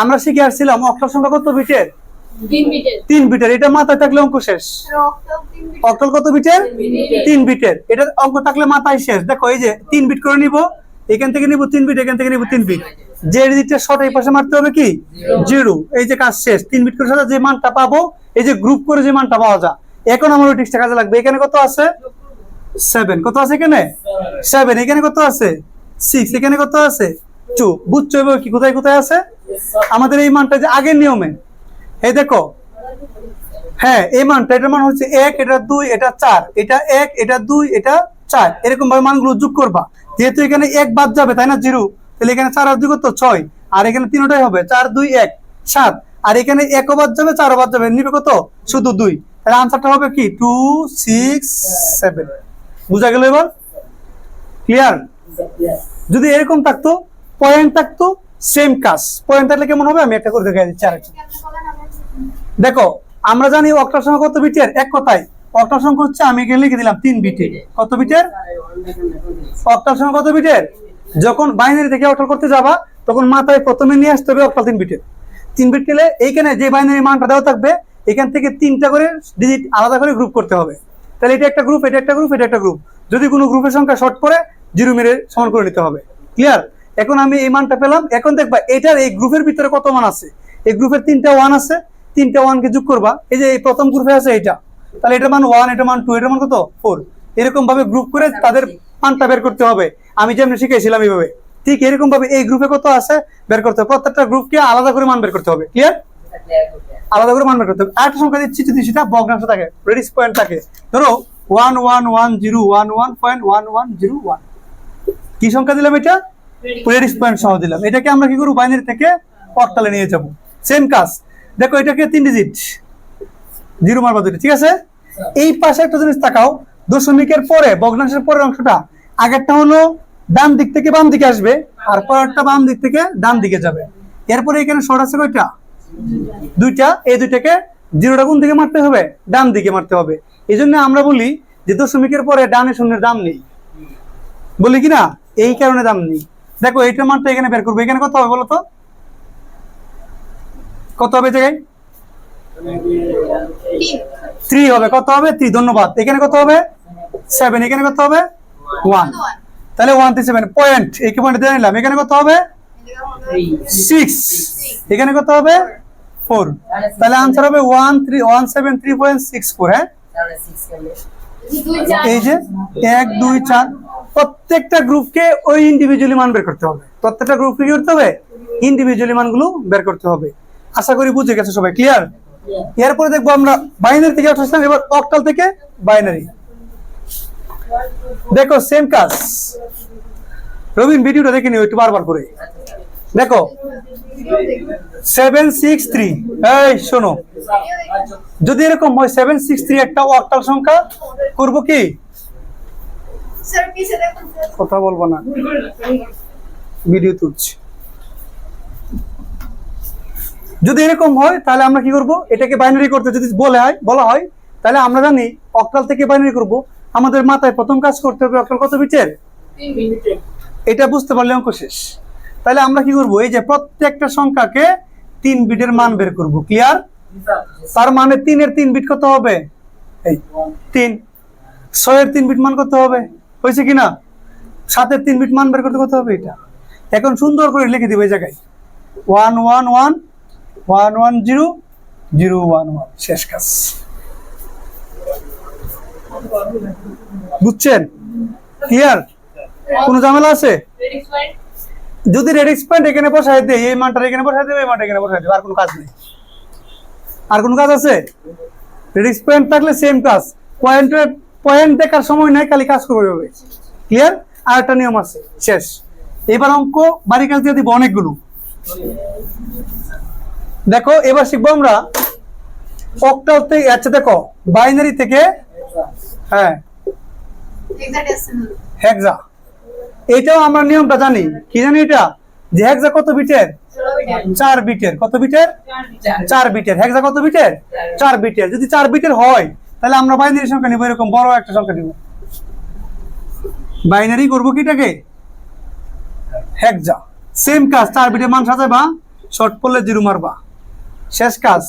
আমরা শিখে আসছিলাম অক্টাল সংখ্যা কত বিটের? 3 বিটের। এটা মাথায় থাকলে অঙ্ক শেষ। অক্টাল কত বিটের? 3 বিটের। এটা অঙ্ক থাকলে মাথায় শেষ। দেখো, এই যে 3 বিট করে নিব, এখান থেকে নিব 3 বিট, এখান থেকে নিব 3 বিট। যে ডিজিটটা শর্ট এই পাশে মারতে হবে কি? 0। এই যে কাজ শেষ। 3 বিট করে সাথে যে মানটা পাবো, এই যে গ্রুপ করে যে মানটা পাওয়া যায়, এখন আমার ওই টিক্সটা কাজে লাগবে। এখানে কত আছে? 7। কত আছে এখানে? 7। এখানে কত আছে? 6। এখানে কত আছে? 2। বুঝছো এবার কি কোথায় কোথায় আছে আমাদের এই মানটা? যে আগের নিয়মে, এই দেখো, হ্যাঁ, এই মানটা, এটার মান হচ্ছে 1, এটা 2, এটা 4, এটা 1, এটা 2, এটা 4, এরকম ভাবে মানগুলো যোগ করবা। যেহেতু এখানে 1 বাদ যাবে, তাই না, 0, তাহলে এখানে 4 আর 2 কত? 6, আর এখানে 3টাই হবে, 4 2 1 7, আর এখানে 1 বাদ যাবে, 4 বাদ যাবে, নিবে কত? শুধু 2। তাহলে আনসারটা হবে কি? 2 6 7। বুঝা গেল এবার? ক্লিয়ার? যদি এরকম থাকতো, পয়েন্ট থাকতো, সেম কাজ। পয়েন্ট থাকলে কেমন হবে? আমি একটা করে দেখাই দিচ্ছি আরেকটা। দেখো, আমরা জানি অক্টাল সংখ্যা কত বিটের? এক কথায় অক্টাল সংখ্যা হচ্ছে, আমি এখানে লিখে দিলাম 3 বিটের। কত বিটের অক্টাল সংখ্যা? কত বিটের? যখন বাইনারি থেকে অক্টাল করতে যাবা, তখন মাথায় প্রথমে নিয়ে আসতে হবে অক্টাল 3 বিটের। 3 বিট পেলে এইখানে যে বাইনারি মানটা দেওয়া থাকবে, এখান থেকে 3টা করে ডিজিট আলাদা করে গ্রুপ করতে হবে। তাহলে এটা একটা গ্রুপ, এটা একটা গ্রুপ, এটা একটা গ্রুপ। যদি কোনো গ্রুপের সংখ্যা শর্ট পড়ে, 0 মেরে সমান করে নিতে হবে। ক্লিয়ার? এখন আমি এই মানটা পেলাম। এখন দেখবা এটার এই গ্রুপের ভিতরে কত মান আছে। এই গ্রুপের 3টা 1 আছে, 3টা 1 কে যোগ করবা। এই যে এই প্রথম গ্রুপে আছে এটা, তাহলে এটা মান 1, এটা মান 2, এটা মান কত? 4। এরকম ভাবে গ্রুপ করে তাদের মানটা বের করতে হবে, আমি যেমন শিখেছিলাম এইভাবে। ঠিক এরকম ভাবে এই গ্রুপে কত আছে বের করতে হবে। প্রত্যেকটা গ্রুপকে আলাদা করে মান বের করতে হবে। ক্লিয়ার? আলাদা করে মান বের করতে হবে। আরেকটা সংখ্যা দিচ্ছি, যদি সেটা ভগ্নাংশ থাকে, রেডিস পয়েন্ট থাকে, ধরো 111011.1101। কি সংখ্যা দিলাম? এটা রেডিস পয়েন্ট সহ দিলাম। এটাকে আমরা কি করব? বাইনারি থেকে অক্টালে নিয়ে যাব। সেম কাজ। দেখো, এটাকে 3 ডিজিট, 0 মারবা 2। ঠিক আছে? এই পাশে একটা জিনিস তাকাও, দশমিকের পরে, ভগ্নাংশের পরের অংশটা, আগেরটা হলো ডান দিক থেকে বাম দিকে আসবে, আর পরেরটা বাম দিক থেকে ডান দিকে যাবে। এরপরে এখানে শর্ট আছে কয়টা? 2টা। এই 2টাকে 0টা কোন দিকে মারতে হবে? ডান দিকে মারতে হবে। এই জন্য আমরা বলি যে দশমিকের পরে ডানে শূন্যের দাম নেই, বলি কি না? এই কারণে দাম নেই। দেখো, এইটার মানটা এখানে বের করবো। এখানে কত হবে বলো তো? কত হবে জায়গায়? 3 হবে। কত হবে? 3। ধন্যবাদ। এখানে কত হবে? 7। এখানে কত হবে? 1। তাহলে 1 থেকে 7 পয়েন্ট, এই পয়েন্ট দিয়ে নিলাম। এখানে কত হবে? 6। এখানে কত হবে? 4। তাহলে आंसर হবে 173.64। হ্যাঁ, এই যে 1 2 4 প্রত্যেকটা গ্রুপকে ওই ইন্ডিভিজুয়ালি মান বের করতে হবে। প্রত্যেকটা গ্রুপকে কি করতে হবে? ইন্ডিভিজুয়ালি মানগুলো বের করতে হবে। আশা করি বুঝে গেছে সবাই। ক্লিয়ার? এরপরে দেখবো আমরা বাইনারি থেকে আসলাম, এবার অক্টাল থেকে বাইনারি। দেখো, সেম কাজ। রবিন, ভিডিওটা দেখে নিও একটু বারবার করে। দেখো, 763। এই শোনো, যদি এরকম হয় 763 একটা অক্টাল সংখ্যা, করব কি? কথা বলবো না, ভিডিও তুলছি। যদি এরকম হয় তাহলে আমরা কি করব, এটাকে বাইনারি করতে যদি বলা হয় তাহলে আমরা জানি অক্টাল থেকে বাইনারি করব, আমাদের মাথায় প্রথম কাজ করতে হবে অক্টাল কত বিটের, 3 মিনিটে। এটা বুঝতে পারলে অঙ্ক শেষ। তাহলে আমরা কি করব, এই যে প্রত্যেকটা সংখ্যাকে 3 বিটের মান বের করব। ক্লিয়ার? তার মানে 3 এর 3 বিট কত হবে, এই 3। 6 এর 3 বিট মান কত হবে, হয়েছে কিনা? 7 এর 3 বিট মান বের করতে কত হবে, এটা। এখন সুন্দর করে লিখে দিব এই জায়গায় 1 1 1 1 1 0 0 1 1, শেষ কাজ। বুঝছেন? ক্লিয়ার? কোনো ঝামেলা আছে? রেডিক্স পয়েন্ট যদি রেডিক্স পয়েন্ট এখানে বসাই দেই, এই মানটা এখানে বসাই দেবে, এই মানটা এখানে বসাই দেবে, আর কোনো কাজ নেই। আর কোনো কাজ আছে? রেডিক্স পয়েন্ট থাকলে সেম কাজ, পয়েন্ট দেখার সময় নাই, খালি কাজ করবে হবে। ক্লিয়ার? আর একটা নিয়ম আছে, শেষ। এবার অঙ্ক বাড়ি কাজ দিয়ে দিব অনেকগুলো। দেখো এবার শিখবো আমরা অক্টাল থেকে, আচ্ছা দেখো বাইনারি থেকে, হ্যাঁ হেক্সাডেসিমাল হেক্সা, এটাও আমরা নিয়মটা জানি। কি জানি এটা, যে হেক্সা কত বিটের, 4 বিটের। কত বিটের? 4 বিটের। হেক্সা কত বিটের? 4 বিটের। যদি 4 বিটের হয় তাহলে আমরা বাইনারি সংখ্যা নিব, এরকম বড় একটা সংখ্যা নিব। বাইনারি করবো কিটাকে, হেক্সা। সেম কাজ, 4 বিটের মান সাজাবা, শর্ট পড়লে 0 মারবা, শেষ কাজ।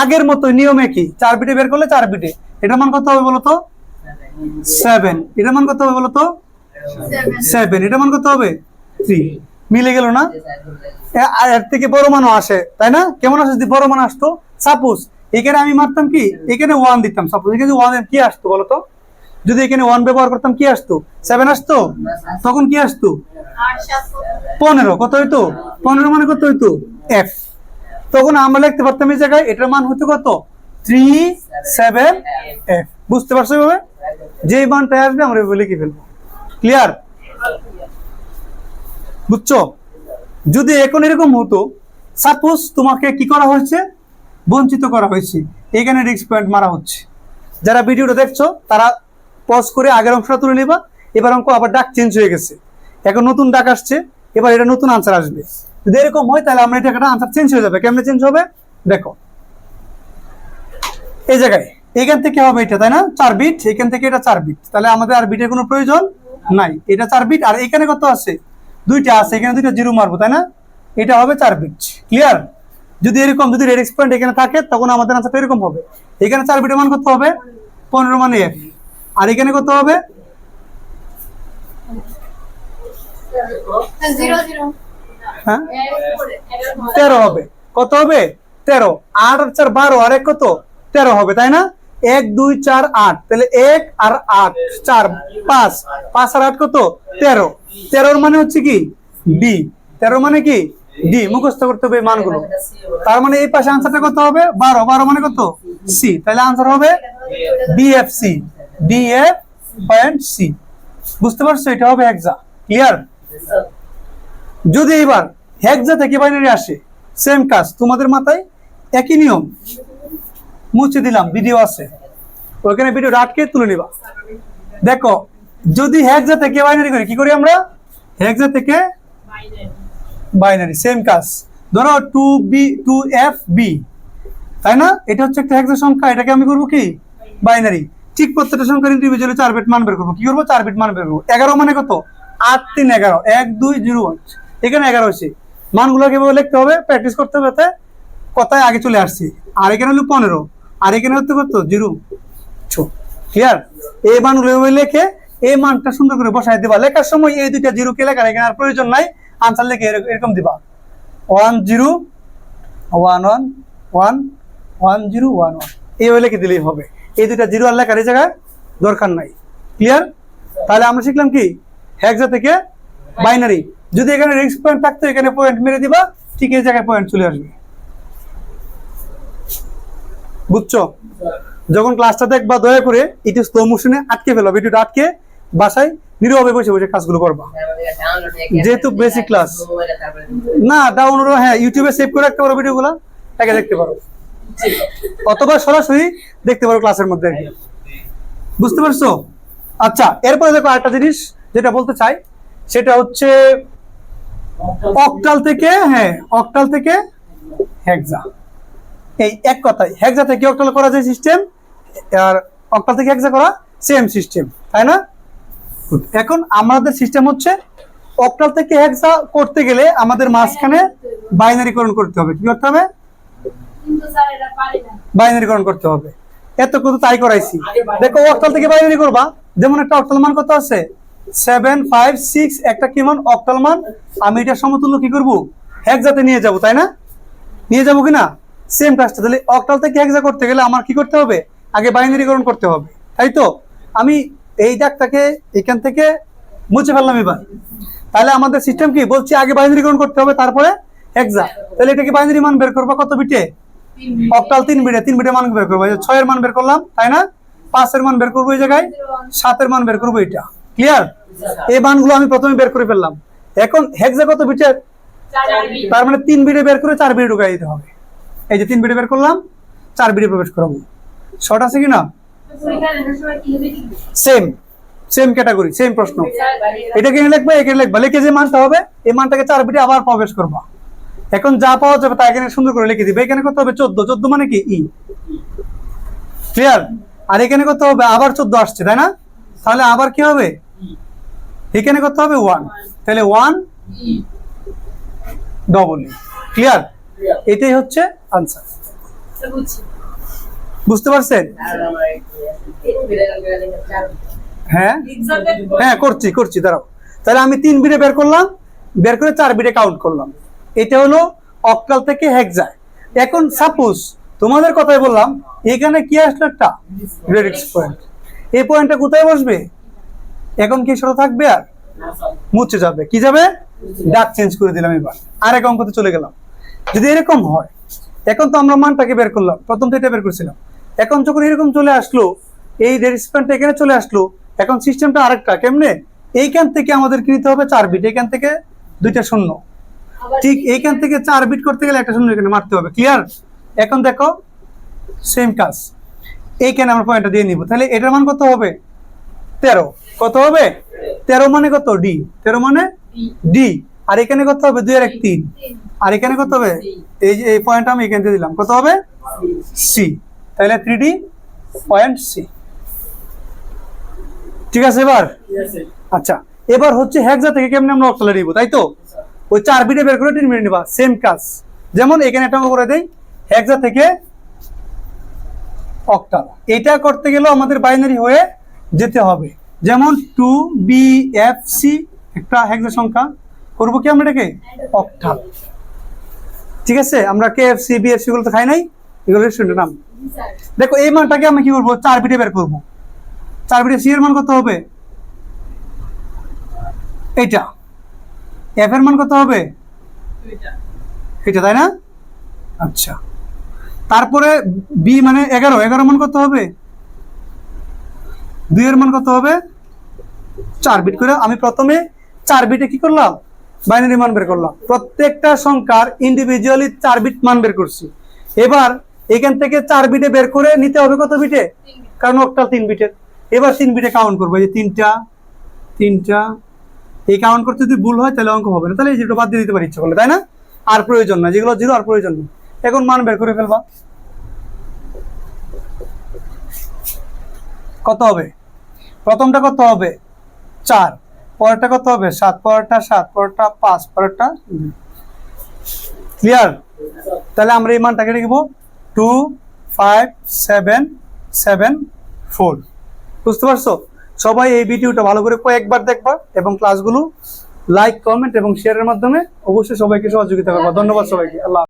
আগের মতো নিয়মে কি, 4 বিটে বের করলে 4 বিটে, এটার মান কত হবে বলো তো, 7। এটার মান কত হবে বলো তো, 7। এটার মান কত হবে, 3। মিলে গেল না? আর এর থেকে বড় মানও আসে, তাই না? কেমন আসে যদি বড় মান আসতো, সাপোজ এখানে আমি মারতাম কি, এখানে 1 দিতাম, সাপোজ এখানে 1 এর কি আসতো বলো তো, যদি এখানে 1 ব্যবহার করতাম কি আসতো, 7 আসতো। তখন কি আসতো, 15। কত হইতো, 15 মানে কত হইতো, f। তখন আমরা লিখতে পারতাম এই জায়গায় এটার মান হইতো কত, 3 7 f। বুঝতে পারছো এভাবে? যেই মানটা আসবে আমরা এভাবে লিখে ফেলবো। ক্লিয়ার? বুঝছো? যদি এখন এরকম হতো, সাপোজ তোমাকে কি করা হয়েছে, বঞ্চিত করা হয়েছে, এখানে রিস্ক পয়েন্ট মারা হচ্ছে। যারা ভিডিওটা দেখছো তারা পজ করে আগের অংশটা তুলে নিবা। এবার অঙ্ক আবার ডাক চেঞ্জ হয়ে গেছে, এখন নতুন ডাক আসছে, এবার এটা নতুন আনসার আসবে। যদি এরকম হয় তাহলে আমরা এটা একটা আনসার চেঞ্জ হয়ে যাবে। কেমনে চেঞ্জ হবে দেখো, এই জায়গায় এখান থেকে হবে এটা, তাই না, 4 বিট, এখান থেকে এটা 4 বিট, তাহলে আমাদের আর বিটের কোনো প্রয়োজন নাই। এটা 4 বিট, আর এখানে কত আছে, 2টা আছে, এখানে 2টা 0 মারবো, তাই না, এটা হবে 4 বিট। ক্লিয়ার? যদি এরকম, যদি রেডিক্স পয়েন্ট এখানে থাকে তখন আমাদের আনসারটা এরকম হবে। এখানে 4 বিটের মান কত হবে, 15 মানে f, আর এখানে কত হবে, 0 হ্যাঁ 13 হবে। কত হবে, 13। 8 আর 4 12, আর 1 কত, 13 হবে, তাই না। 1 2 4 8, তাহলে 1 আর 8 4 5, 5 আর 8 কত, 13। 13 মানে হচ্ছে কি ডি, 13 মানে কি ডি, মুখস্থ করতে হবে এই মানগুলো। তার মানে এই পাশে আনসারটা কত হবে, 12। 12 মানে কত, সি, তাহলে আনসার হবে ডিএফসি, ডিএফ পয়েন্ট সি। বুঝতে পারছো? এটা হবে হেক্সা। ক্লিয়ার? যদি এবার হেক্সা থেকে বাইনারি আসে, সেম কাজ, তোমাদের মাথায় একই নিয়ম। মুছে দিলাম, ভিডিও আছে ওখানে, ভিডিও আটকে তুলে নিবা। দেখো যদি হেক্সা থেকে বাইনারি করি, কি করি আমরা, হেক্সা থেকে বাইনারি, সেম কাজ। ধরো 2b 2fb, তাই না, এটা হচ্ছে একটা হেক্সা সংখ্যা, এটাকে আমি করবো কি বাইনারি। ঠিক প্রত্যেকটা সংখ্যার ইন্ডিভিজুয়ালি 4 বিট মান বের করবো। কি করবো, 4 বিট মান বের করবো। 11 মানে কত, 8 3 11, 1 2 0 1, এখানে 11 হয়েছে। মানগুলো কিভাবে লিখতে হবে, প্র্যাকটিস করতে হবে, যাতে কথায় আগে চলে আসছে। আর এখানে হলো 15, আর এখানে হচ্ছে কত, 0 6। ক্লিয়ার? এই মানগুলো লিখে এই মানটা সুন্দর করে বসাই দিবা। লেখার সময় এই 2টা 0 কে লেখার এখানে আর প্রয়োজন নাই, আনসার লিখে এরকম দিবা, 1 0 1 1 1 1 0 1 1, এইভাবে লিখে দিলেই হবে। এই 2টা 0 আর লেখার এই জায়গায় দরকার নাই। ক্লিয়ার? তাহলে আমরা শিখলাম কি, হেক্সা থেকে বাইনারি। যদি এখানে রিস্ক পয়েন্ট থাকতো, এখানে পয়েন্ট মেরে দিবা, ঠিক এই জায়গায় পয়েন্ট চলে আসবে। বুঝছো? যখন ক্লাসটা দেখবা দয়া করে একটু স্লো মোশনে আটকে ফেলো, ভিডিওটা আটকে বাসায় নীরবে বসে বসে কাজগুলো করবা, যেহেতু বেসিক ক্লাস না। ডাউনলোড, হ্যাঁ ইউটিউবে সেভ করে রাখতে পারো ভিডিওগুলো, একে দেখতে পারো, অথবা সরাসরি দেখতে পারো ক্লাসের মধ্যে। বুঝতে পারছো? আচ্ছা, এরপরে দেখো আরেকটা জিনিস যেটা বলতে চাই, সেটা হচ্ছে অক্টাল থেকে, হ্যাঁ অক্টাল থেকে হেক্সা। এই এক কথায় হেক্সা থেকে অক্টাল করা যায় সিস্টেম, আর অক্টাল থেকে হেক্সা করা সেম সিস্টেম, তাই না? এখন আমাদের সিস্টেম হচ্ছে অক্টাল থেকে হেক্সা করতে গেলে আমাদের মাঝখানে বাইনারিকরণ করতে হবে। কি করতে হবে? কিন্তু স্যার এটা পারি না। বাইনারিকরণ করতে হবে। এত কত তাই করাইছি। দেখো অক্টাল থেকে বাইনারি করবা, যেমন একটা অক্টাল মান কত আছে 7 5 6, একটা কি মান অক্টাল মান, আমি এটা সমতুল্য কি করব হেক্সাতে নিয়ে যাব, তাই না? নিয়ে যাব কিনা? সেম কাজটা। তাহলে অক্টাল থেকে হেক্সা করতে গেলে আমার কি করতে হবে? আগে বাইনারিকরণ করতে হবে, তাই তো? আমি এই দাগটাকে এখান থেকে মুছে ফেললাম এবার। তাহলে আমাদের সিস্টেম কি বলছি, আগে বাইনারিকরণ করতে হবে তারপরে হেক্সা। তাহলে এটাকে বাইনারি মান বের করবা কত বিটে? অক্টাল 3 বিটে, 3 বিটে মান বের করবো। 6 এর মান বের করলাম, তাই না? 5 এর মান বের করবো এই জায়গায়, 7 এর মান বের করবো এটা। ক্লিয়ার? এই মানগুলো আমি প্রথমে বের করে ফেললাম। এখন হেক্সা কত বিটের? 4 বিট। তার মানে 3 বিটে বের করে 4 বিটে ঢুকাই দিতে হবে। এই যে 3 বিটে বের করলাম, 4 বিটে প্রবেশ করাবো। শর্ট আছে কিনা? পরীক্ষার সময় কি হবে কি? সেম সেম ক্যাটাগরি, সেম প্রশ্ন। এটা কি লিখবে, এখানে লিখবা, লিখে যে মানটা হবে এই মানটাকে 4 বিটে আবার প্রবেশ করবা। এখন যা পাওয়া যাবে তা এখানে সুন্দর করে লিখে দিবে। এখানে কত হবে? 14। 14 মানে কি ই। ক্লিয়ার? আর এখানে কত হবে? আবার 14 আসছে, তাই না? তাহলে আবার কি হবে? এখানে কত হবে? 1। তাহলে 1 ডবল ই। ক্লিয়ার? এটাই হচ্ছে আনসার। বুঝছি। বুঝতে পারছেন? হ্যাঁ হ্যাঁ, করছি দাঁড়াও। তাহলে আমি 3 বিটে বের করলাম, বের করে 4 বিটে কাউন্ট করলাম। এটা হলো অক্টাল থেকে হেক্সা। এখন সাপোজ তোমাদের কথাই বললাম, এখানে কি আসলো? একটা রেডিক্স পয়েন্ট। এই পয়েন্টটা কোথায় বসবে? এখন কি সেটা থাকবে? আর মুছে যাবে। কি যাবে? ডাক চেঞ্জ করে দিলাম। এবার আরেক অঙ্কতে চলে গেলাম। যদি এরকম হয়, এখন তো আমরা মানটাকে বের করলাম, প্রথম তো এটা বের করছিলাম। এখন যখন এরকম চলে আসলো, এই রেডিক্স পয়েন্টটা এখানে চলে আসলো, এখন সিস্টেমটা আরেকটা কেমনে? এইখান থেকে আমাদের কি নিতে হবে? 4 বিট। এখান থেকে 2টা শূন্য, ঠিক এইখান থেকে 4 বিট করতে গেলে একটা শূন্য এখানে মারতে হবে। ক্লিয়ার? এখন দেখো সেম কাজ, এইখানে আমরা পয়েন্টটা দিয়ে নিব। তাহলে এটার মান কত হবে? 13। কত হবে? 13 মানে কত? ডি। 13 মানে ডি। আর এখানে কত হবে? 2 আর 1 3। আর এখানে কত হবে? এই যে এই পয়েন্টটা আমি এখান থেকে দিলাম, কত হবে? সি। তাহলে 3D পয়েন্ট সি। ঠিক আছে? এবার আচ্ছা, এবার হচ্ছে হেক্সা থেকে কেমনে আমরা অক্টালে নিব, তাই তো? ওই 4 বিটে বের করে 3 বিটে নিবা, সেম কাজ। যেমন এখানে একটা অঙ্ক করে দেই, হেক্সা থেকে অক্টাল। এটা করতে গেলেও আমাদের বাইনারি হয়ে যেতে হবে। যেমন 2BFC একটা হেক্সা সংখ্যা, করবো কি আমরা এটাকে? অক্টাল। ঠিক আছে? আমরা KFC BFC গুলো তো খাই নাই, এগুলো রেস্টুরেন্টের নাম। স্যার দেখো এই মানটাকে আমি কি করবো? 4 বিটে বের করবো। 4 বিটে সি এর মান কত হবে? এটা। এফ এর মান কত হবে? এটা, তাই না? আচ্ছা, তারপরে বি মানে 11। 11 মান কত হবে? 2 এর মান কত হবে? 4 বিট করে আমি প্রথমে 4 বিটে কি করলাম? বাইনারি মান বের করলাম। প্রত্যেকটা সংখ্যার ইন্ডিভিজুয়ালি 4 বিট মান বের করছি। এবার এখান থেকে 4 বিটে বের করে নিতে হবে কত বিটে? কারণ অক্টাল 3 বিটের। এবার 3 বিটে কাউন্ট করবো, এই যে 3টা। এই কাউন্ট করতে যদি ভুল হয় তাহলে অঙ্ক হবে না, তাহলে এই যেটা বাদ দিয়ে দিতে পারি ইচ্ছা করলে, তাই না? আর প্রয়োজন না, যেগুলো 0 আর প্রয়োজন নেই। এখন মান বের করে ফেলবা, কত হবে? প্রথমটা কত হবে? 4, পরেরটা কত হবে? 7, পরেরটা 7, পরেরটা 5, পরেরটা। ক্লিয়ার? তাহলে আমরা এই মানটাকে লিখব 2 5 7 7 4। বুঝতে পারছো? সবাই এই ভিডিওটা ভালো করে কয়েকবার দেখবা এবং ক্লাসগুলো লাইক, কমেন্ট এবং শেয়ারের মাধ্যমে অবশ্যই সবাইকে সহযোগিতা করবা। ধন্যবাদ সবাইকে। আল্লাহ।